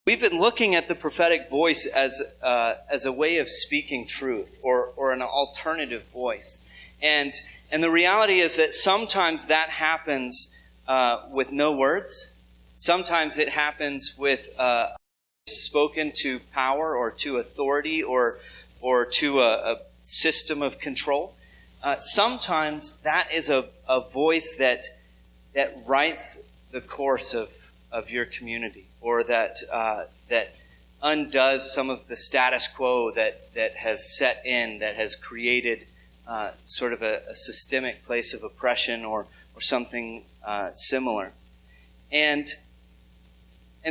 We've been looking at the prophetic voice as a way of speaking truth, or an alternative voice. And the reality is that sometimes that happens with no words. Sometimes it happens with spoken to power or to authority or to a system of control. Sometimes that is a voice that writes the course of your community, or that undoes some of the status quo that has set in, that has created sort of a systemic place of oppression or something similar. And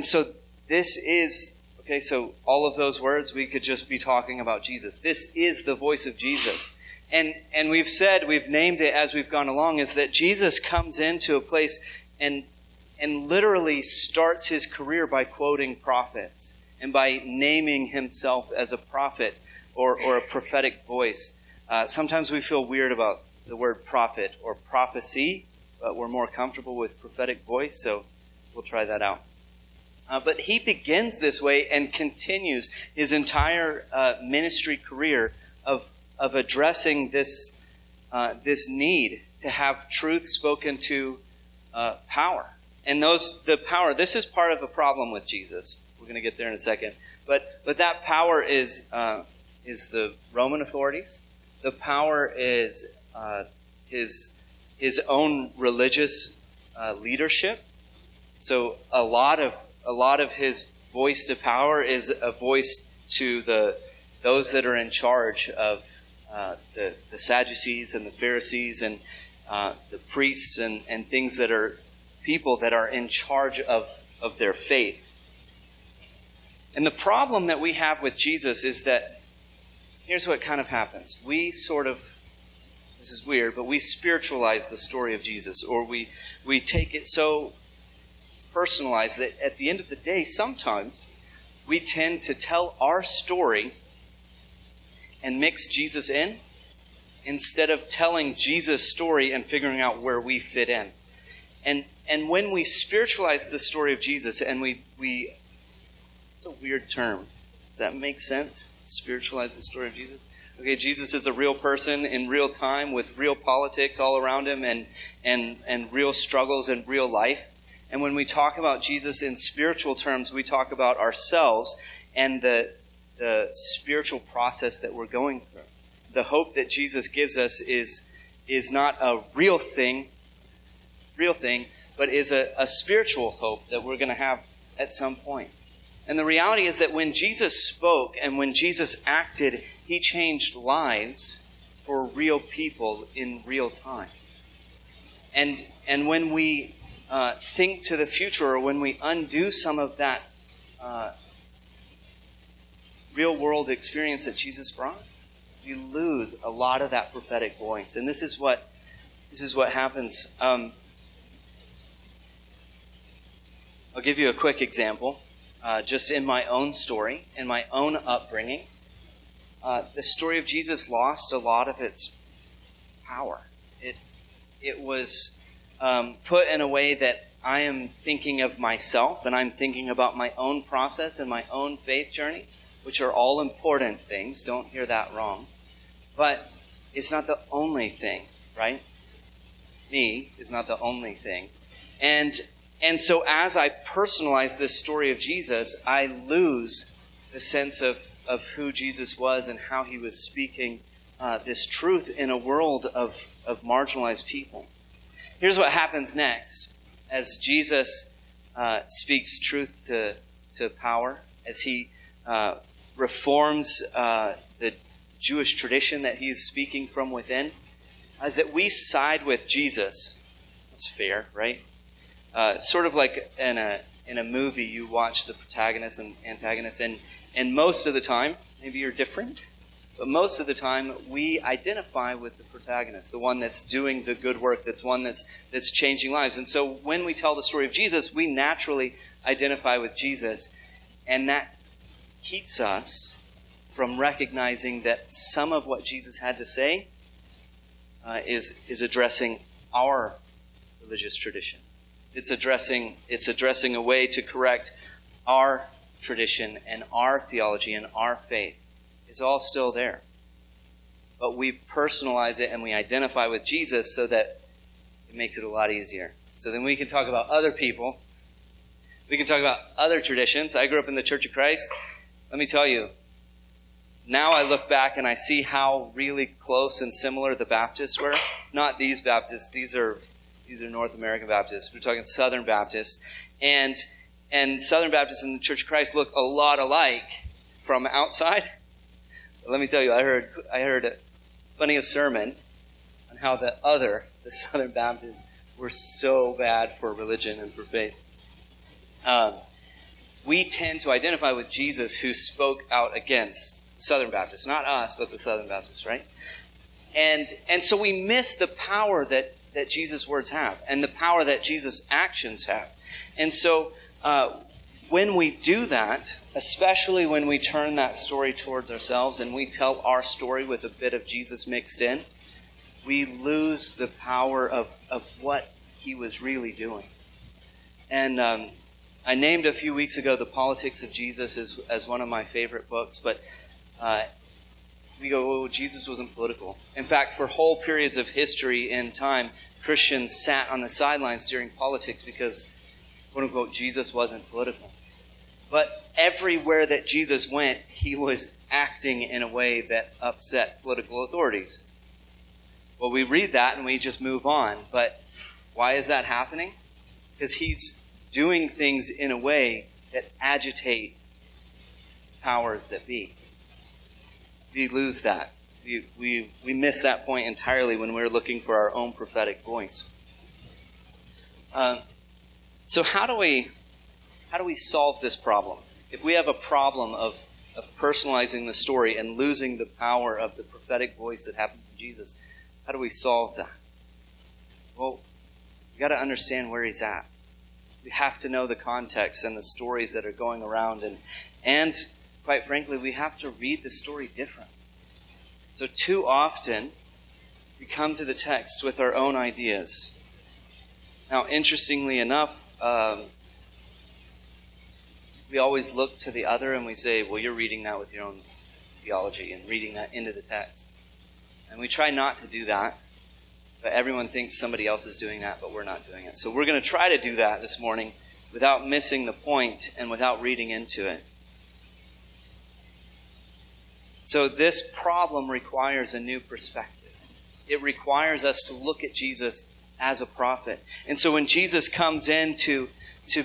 so this is, okay, so all of those words, we could just be talking about Jesus. This is the voice of Jesus. And we've named it as we've gone along, is that Jesus comes into a place and literally starts his career by quoting prophets and by naming himself as a prophet or a prophetic voice. Sometimes we feel weird about the word prophet or prophecy, but we're more comfortable with prophetic voice, so we'll try that out. But he begins this way and continues his entire ministry career of addressing this need to have truth spoken to power. And the power, this is part of a problem with Jesus. We're going to get there in a second. But that power is the Roman authorities. The power is his own religious leadership. So a lot of his voice to power is a voice to those that are in charge of the Sadducees and the Pharisees and the priests and things that are people that are in charge of their faith. And the problem that we have with Jesus is that here's what kind of happens. We sort of, this is weird, but we spiritualize the story of Jesus, or we take it so personalized that at the end of the day, sometimes we tend to tell our story and mix Jesus in instead of telling Jesus' story and figuring out where we fit in. And when we spiritualize the story of Jesus, and we it's a weird term. Does that make sense? Spiritualize the story of Jesus? Okay, Jesus is a real person in real time with real politics all around him and real struggles and real life. And when we talk about Jesus in spiritual terms, we talk about ourselves and the spiritual process that we're going through. The hope that Jesus gives us is not a real thing, but is a spiritual hope that we're going to have at some point. And the reality is that when Jesus spoke and when Jesus acted, he changed lives for real people in real time. And when we think to the future, or when we undo some of that real world experience that Jesus brought, we lose a lot of that prophetic voice. And this is what happens. I'll give you a quick example. Just in my own story, in my own upbringing, the story of Jesus lost a lot of its power. It was put in a way that I am thinking of myself, and I'm thinking about my own process and my own faith journey, which are all important things. Don't hear that wrong. But it's not the only thing, right? Me is not the only thing. And so as I personalize this story of Jesus, I lose the sense of who Jesus was and how he was speaking this truth in a world of marginalized people. Here's what happens next. As Jesus speaks truth to power, as he reforms the Jewish tradition that he's speaking from within, is that we side with Jesus. That's fair, right? Sort of like in a movie, you watch the protagonist and antagonist, and most of the time, maybe you're different, but most of the time we identify with the protagonist, the one that's doing the good work, that's one that's changing lives. And so when we tell the story of Jesus, we naturally identify with Jesus, and that keeps us from recognizing that some of what Jesus had to say is addressing our religious tradition. It's addressing a way to correct our tradition and our theology and our faith is all still there. But we personalize it and we identify with Jesus so that it makes it a lot easier. So then we can talk about other people. We can talk about other traditions. I grew up in the Church of Christ. Let me tell you, now I look back and I see how really close and similar the Baptists were. Not these Baptists. These are North American Baptists. We're talking Southern Baptists. And Southern Baptists and the Church of Christ look a lot alike from outside. But let me tell you, I heard plenty of sermon on how the Southern Baptists were so bad for religion and for faith. We tend to identify with Jesus, who spoke out against Southern Baptists. Not us, but the Southern Baptists, right? And so we miss the power that Jesus' words have and the power that Jesus' actions have. And so when we do that, especially when we turn that story towards ourselves and we tell our story with a bit of Jesus mixed in, we lose the power of what he was really doing. And I named a few weeks ago The Politics of Jesus as one of my favorite books, but we go, oh, Jesus wasn't political. In fact, for whole periods of history and time, Christians sat on the sidelines during politics because, quote unquote, Jesus wasn't political. But everywhere that Jesus went, he was acting in a way that upset political authorities. Well, we read that and we just move on. But why is that happening? Because he's doing things in a way that agitate powers that be. We lose that. We miss that point entirely when we're looking for our own prophetic voice. So how do we solve this problem? If we have a problem of personalizing the story and losing the power of the prophetic voice that happens in Jesus, how do we solve that? Well, we got to understand where he's at. We have to know the context and the stories that are going around, and quite frankly, we have to read the story differently. So too often, we come to the text with our own ideas. Now, interestingly enough, we always look to the other and we say, well, you're reading that with your own theology and reading that into the text. And we try not to do that, but everyone thinks somebody else is doing that, but we're not doing it. So we're going to try to do that this morning without missing the point and without reading into it. So this problem requires a new perspective. It requires us to look at Jesus as a prophet. And so when Jesus comes in to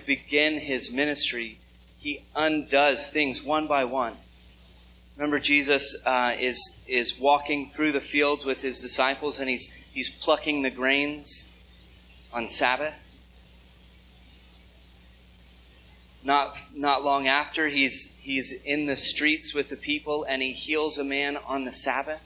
begin his ministry, he undoes things one by one. Remember, Jesus is walking through the fields with his disciples, and he's plucking the grains on Sabbath. Not long after, he's in the streets with the people, and he heals a man on the Sabbath.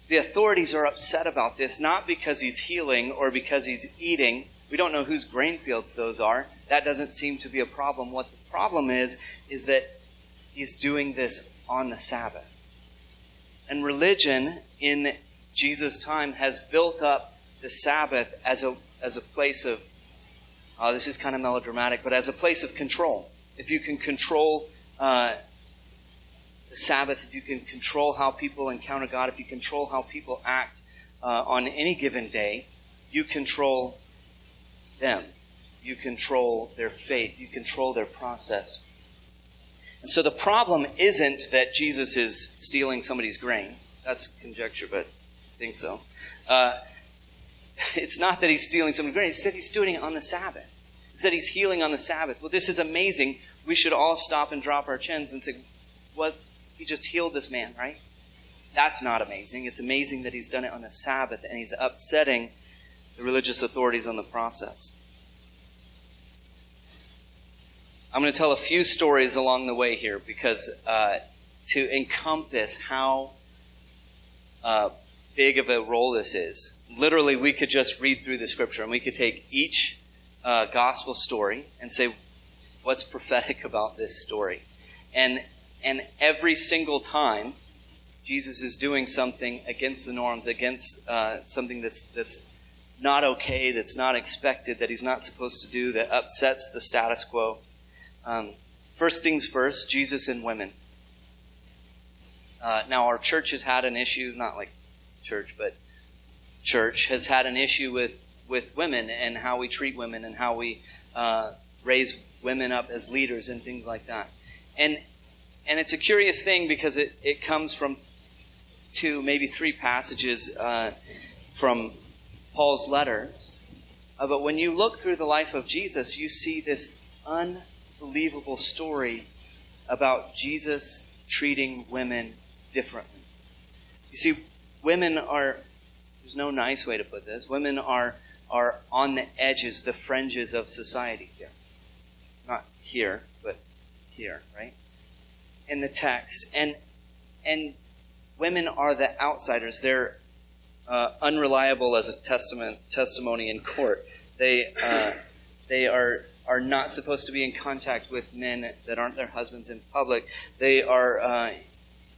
The authorities are upset about this, not because he's healing or because he's eating. We don't know whose grain fields those are. That doesn't seem to be a problem. What the problem is that he's doing this on the Sabbath. And religion in Jesus' time has built up the Sabbath as a place of, this is kind of melodramatic, but as a place of control. If you can control the Sabbath, if you can control how people encounter God, if you control how people act on any given day, you control them. You control their faith. You control their process. And so the problem isn't that Jesus is stealing somebody's grain. That's conjecture, but I think so. It's not that he's stealing somebody's grain. It's that he's doing it on the Sabbath. It's that he's healing on the Sabbath. Well, this is amazing. We should all stop and drop our chins and say, what? He just healed this man, right? That's not amazing. It's amazing that he's done it on the Sabbath, and he's upsetting the religious authorities on the process. I'm going to tell a few stories along the way here because to encompass how big of a role this is. Literally, we could just read through the scripture and we could take each gospel story and say, what's prophetic about this story? And every single time, Jesus is doing something against the norms, against something that's not okay, that's not expected, that he's not supposed to do, that upsets the status quo. First things first, Jesus and women. Now, our church has had an issue, not like church, but church has had an issue with women and how we treat women and how we raise women up as leaders and things like that. And it's a curious thing because it comes from 2, maybe 3 passages from Paul's letters. But when you look through the life of Jesus, you see this unbelievable story about Jesus treating women differently. You see, women are, there's no nice way to put this, women are on the edges, the fringes of society here. Not here, but here, right? In the text. And women are the outsiders. They're unreliable as a testimony in court. They are not supposed to be in contact with men that aren't their husbands in public. They are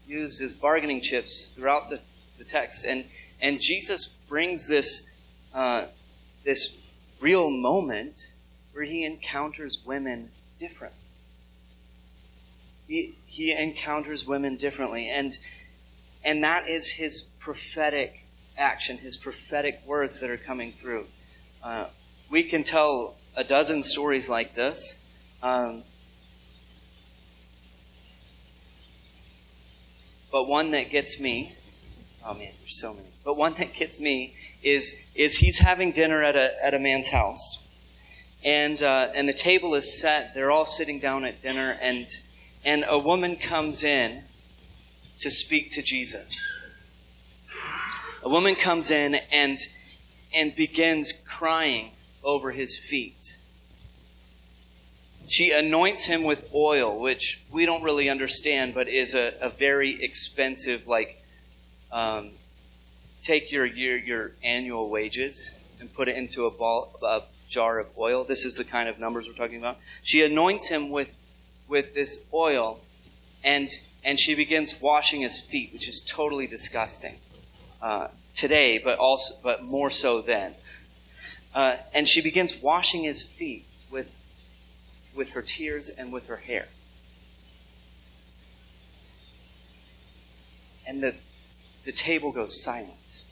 used as bargaining chips throughout the text. And Jesus brings this real moment where he encounters women differently. He encounters women differently. And that is his prophetic action, his prophetic words that are coming through. We can tell a dozen stories like this. But one that gets me, oh man, there's so many. But one that gets me is he's having dinner at a man's house. And the table is set. They're all sitting down at dinner, and a woman comes in to speak to Jesus. A woman comes in and begins crying over his feet. She anoints him with oil, which we don't really understand, but is a very expensive, take your annual wages and put it into a jar of oil. This is the kind of numbers we're talking about. She anoints him with this oil, and she begins washing his feet, which is totally disgusting today, but more so then. And she begins washing his feet with her tears and with her hair. And the table goes silent.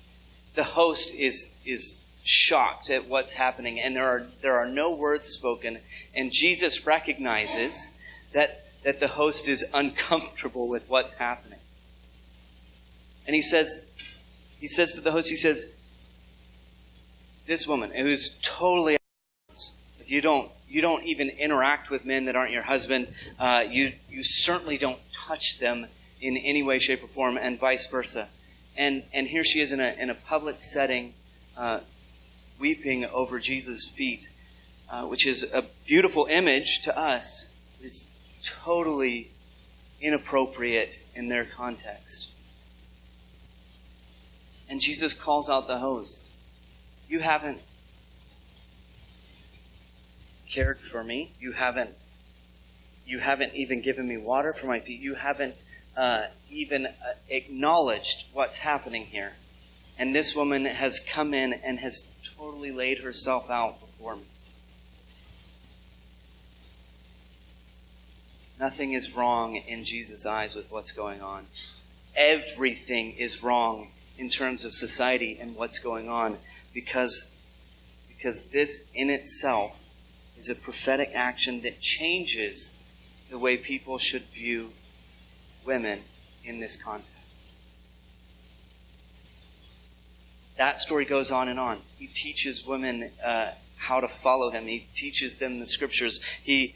The host is shocked at what's happening, and there are no words spoken. And Jesus recognizes that the host is uncomfortable with what's happening. And he says to the host, he says, this woman who's totally you don't even interact with men that aren't your husband. You certainly don't touch them in any way, shape, or form, and vice versa. And here she is in a public setting, weeping over Jesus' feet, which is a beautiful image to us. It's totally inappropriate in their context. And Jesus calls out the host. You haven't cared for me. You haven't even given me water for my feet. You haven't even acknowledged what's happening here. And this woman has come in and has totally laid herself out before me. Nothing is wrong in Jesus' eyes with what's going on. Everything is wrong in terms of society and what's going on because this in itself is a prophetic action that changes the way people should view women in this context. That story goes on and on. He teaches women how to follow him. He teaches them the scriptures. He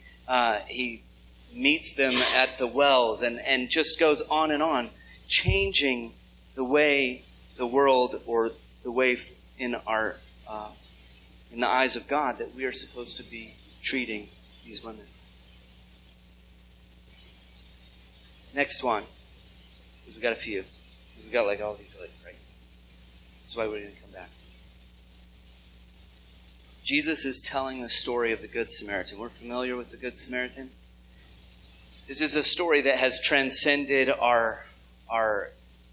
meets them at the wells and just goes on, changing the way the world or the way in our in the eyes of God that we are supposed to be treating these women. Next one, because we got a few. Because we got all these right. That's why we're going to come back. Jesus is telling the story of the Good Samaritan. We're familiar with the Good Samaritan. This is a story that has transcended our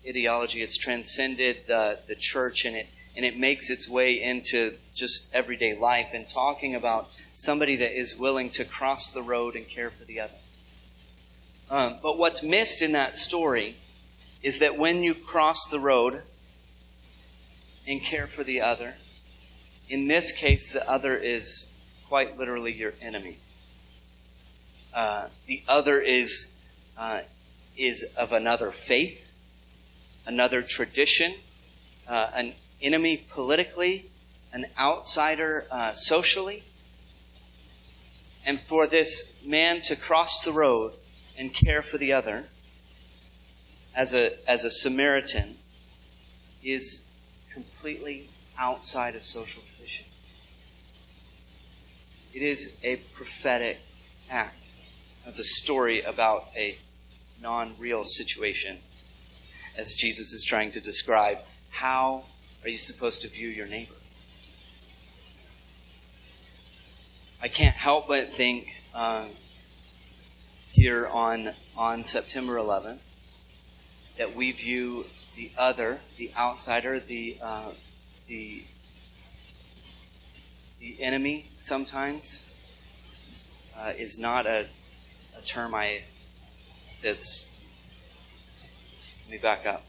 ideology. It's transcended the church, and it makes its way into just everyday life and talking about somebody that is willing to cross the road and care for the other. But what's missed in that story is that when you cross the road and care for the other, in this case, the other is quite literally your enemy. The other is of another faith, another tradition, an enemy politically, an outsider socially. And for this man to cross the road and care for the other as a Samaritan is completely outside of social tradition. It is a prophetic act. It's a story about a non-real situation, as Jesus is trying to describe. How are you supposed to view your neighbor? I can't help but think here on September 11th that we view the other, the outsider, the enemy sometimes is not a term that's, let me back up,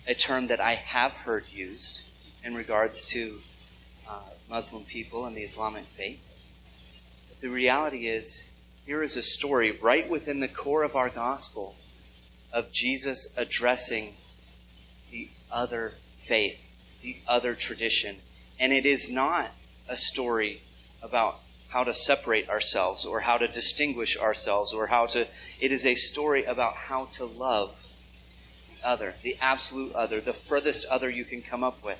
a term that I have heard used in regards to Muslim people and the Islamic faith. But the reality is, here is a story right within the core of our gospel of Jesus addressing the other faith, the other tradition. And it is not a story about how to separate ourselves or how to distinguish ourselves or it is a story about how to love the other, the absolute other, the furthest other you can come up with.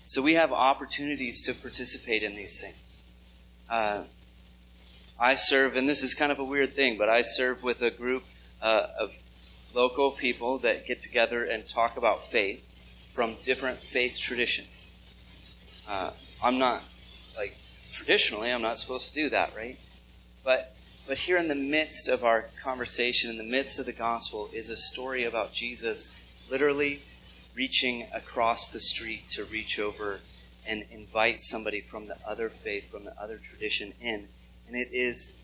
So we have opportunities to participate in these things. I serve, and this is kind of a weird thing, but I serve with a group of local people that get together and talk about faith from different faith traditions. I'm not, traditionally, I'm not supposed to do that, right? But here in the midst of our conversation, in the midst of the gospel, is a story about Jesus literally reaching across the street to reach over and invite somebody from the other faith, from the other tradition in. And it is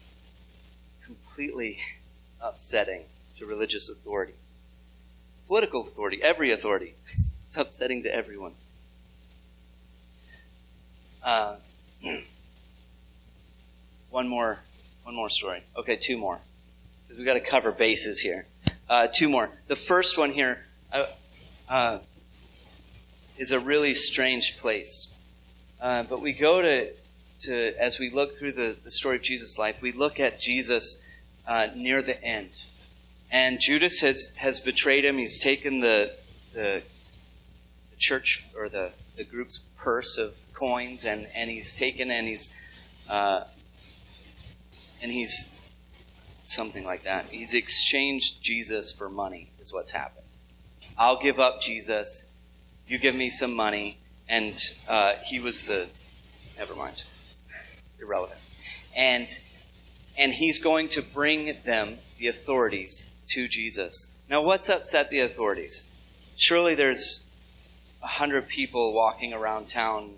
completely upsetting to religious authority. Political authority, every authority. It's upsetting to everyone. One more story. Okay, two more. Because we've got to cover bases here. Two more. The first one here is a really strange place. But we go to as we look through the story of Jesus' life, we look at Jesus near the end. And Judas has betrayed him. He's taken the church or the group's purse of coins and he's taken and he's something like that. He's exchanged Jesus for money is what's happened. I'll give up Jesus. You give me some money. And he was never mind. Irrelevant. And he's going to bring them, the authorities, to Jesus. Now, what's upset the authorities? Surely there's 100 people walking around town,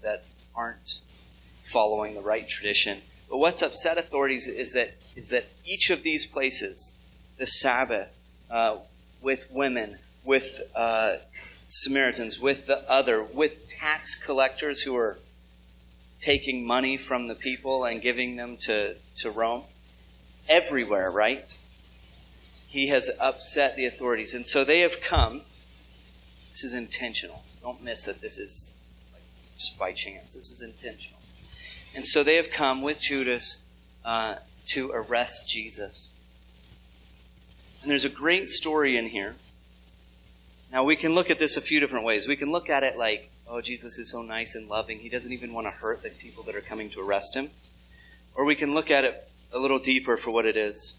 that aren't following the right tradition. But what's upset authorities is that each of these places, the Sabbath, with women, with Samaritans, with the other, with tax collectors who are taking money from the people and giving them to Rome. Everywhere, right? He has upset the authorities. And so they have come. This is intentional. Don't miss that this is just by chance. This is intentional. And so they have come with Judas to arrest Jesus. And there's a great story in here. Now, we can look at this a few different ways. We can look at it like, oh, Jesus is so nice and loving. He doesn't even want to hurt the people that are coming to arrest him. Or we can look at it a little deeper for what it is.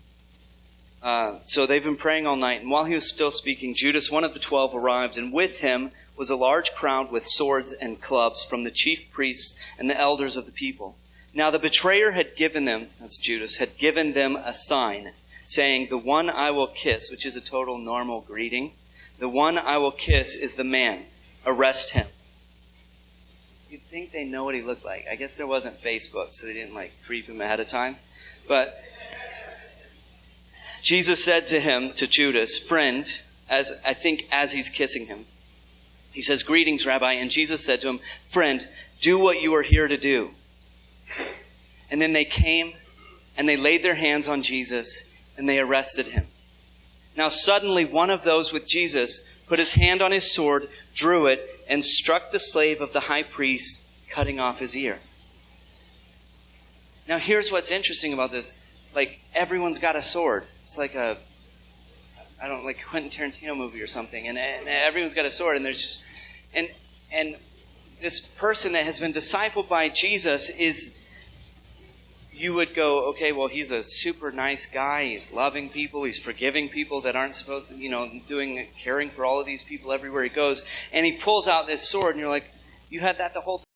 So they've been praying all night. And while he was still speaking, Judas, one of the 12, arrived. And with him was a large crowd with swords and clubs from the chief priests and the elders of the people. Now the betrayer had given them, that's Judas, had given them a sign, saying, "The one I will kiss," which is a total normal greeting. "The one I will kiss is the man. Arrest him." you'd think they know what he looked like. I guess there wasn't Facebook, so they didn't creep him ahead of time. But Jesus said to him, to Judas, friend, as he's kissing him, he says, greetings, Rabbi. And Jesus said to him, friend, do what you are here to do. And then they came and they laid their hands on Jesus and they arrested him. Now suddenly one of those with Jesus put his hand on his sword, drew it, and struck the slave of the high priest, cutting off his ear. Now here's what's interesting about this. Everyone's got a sword. It's like a Quentin Tarantino movie or something. And everyone's got a sword. And there's just... And this person that has been discipled by Jesus is... You would go, okay, well, he's a super nice guy. He's loving people. He's forgiving people that aren't supposed to, caring for all of these people everywhere he goes. And he pulls out this sword, and you're like, you had that the whole time.